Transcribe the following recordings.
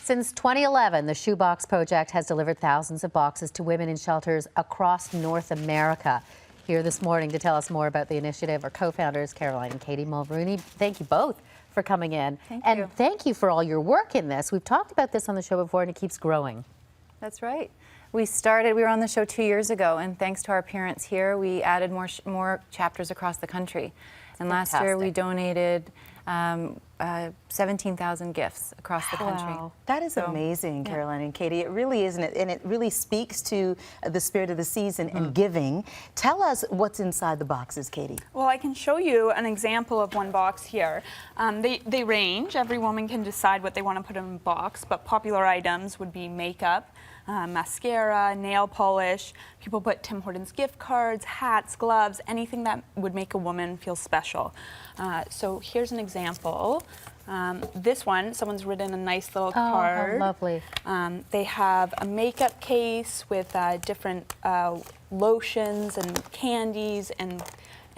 Since 2011, the Shoebox Project has delivered thousands of boxes to women in shelters across North America. Here this morning to tell us more about the initiative are co-founders Caroline and Katy Mulroney. Thank you both for coming in. Thank you. And thank you for all your work in this. We've talked about this on the show before and it keeps growing. That's right. We were on the show 2 years ago, and thanks to our appearance here, we added more chapters across the country. And last year we donated 17,000 gifts across the country. Wow. That is amazing, Caroline and Katy. It really is, and it really speaks to the spirit of the season and giving. Tell us what's inside the boxes, Katy. Well, I can show you an example of one box here. They range. Every woman can decide what they want to put in a box, but popular items would be makeup, mascara, nail polish. People put Tim Hortons gift cards, hats, gloves, anything that would make a woman feel special. So here's an example. This one, someone's written a nice little card. Oh, how lovely. They have a makeup case with different lotions and candies and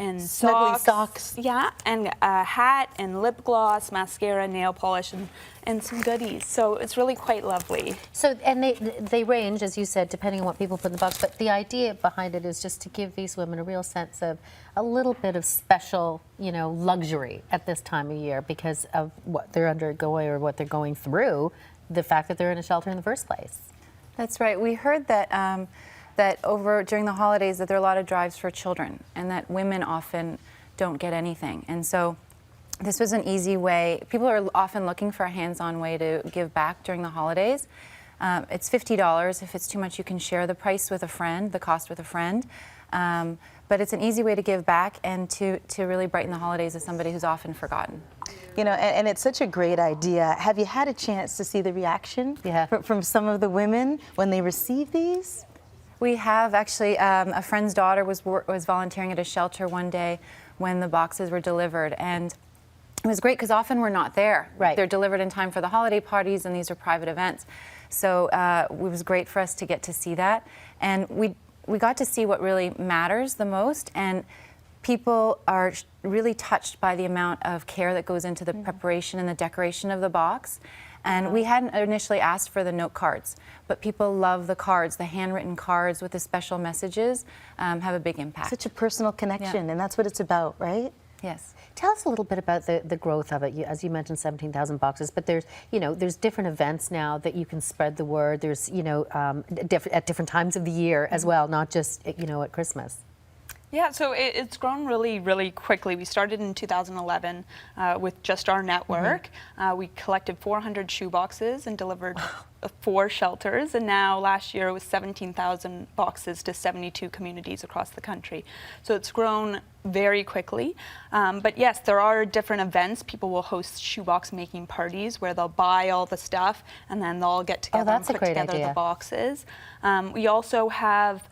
Snuggly socks. Yeah, and a hat and lip gloss, mascara, nail polish, and some goodies. So it's really quite lovely. So, and they range, as you said, depending on what people put in the box, but the idea behind it is just to give these women a real sense of a little bit of special, you know, luxury at this time of year because of what they're undergoing or what they're going through, the fact that they're in a shelter in the first place. That's right. We heard that during the holidays that there are a lot of drives for children and that women often don't get anything. And so this was an easy way. People are often looking for a hands-on way to give back during the holidays. It's $50. If it's too much, you can share the price with a friend, the cost with a friend. But it's an easy way to give back and to really brighten the holidays as somebody who's often forgotten. You know, and it's such a great idea. Have you had a chance to see the reaction from some of the women when they receive these? We have actually. A friend's daughter was volunteering at a shelter one day when the boxes were delivered, and it was great because often we're not there. Right. They're delivered in time for the holiday parties, and these are private events. So it was great for us to get to see that, and we got to see what really matters the most. And people are really touched by the amount of care that goes into the preparation and the decoration of the box. And we hadn't initially asked for the note cards, but people love the cards. The handwritten cards with the special messages have a big impact. Such a personal connection, and that's what it's about, right? Yes. Tell us a little bit about the growth of it. As you mentioned, 17,000 boxes, but there's different events now that you can spread the word. There's, at different times of the year as well, not just, at Christmas. Yeah, so it's grown really, really quickly. We started in 2011 with just our network. We collected 400 shoe boxes and delivered 4 shelters, and now last year it was 17,000 boxes to 72 communities across the country. So it's grown very quickly. But yes, there are different events. People will host shoebox making parties where they'll buy all the stuff and then they'll get together and put together the boxes. We also have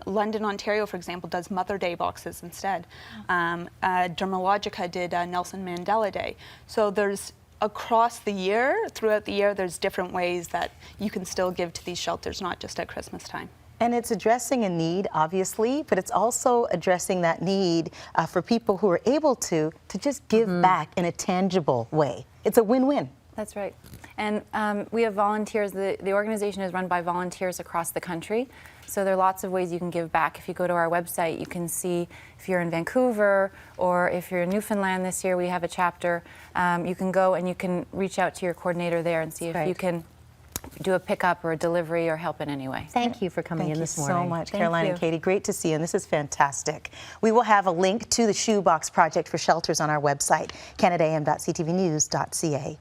London, Ontario, for example, does Mother Day boxes instead. Dermalogica did Nelson Mandela Day. So there's across the year, throughout the year, there's different ways that you can still give to these shelters, not just at Christmas time. And it's addressing a need, obviously, but it's also addressing that need for people who are able to just give back in a tangible way. It's a win-win. That's right. And we have volunteers. The organization is run by volunteers across the country. So there are lots of ways you can give back. If you go to our website, you can see if you're in Vancouver or if you're in Newfoundland this year, we have a chapter. You can go and you can reach out to your coordinator there and see if you can do a pickup or a delivery or help in any way. Thank you for coming in this morning. Thank you so much, Caroline and Katy. Great to see you, and this is fantastic. We will have a link to the Shoebox Project for shelters on our website, canadaam.ctvnews.ca.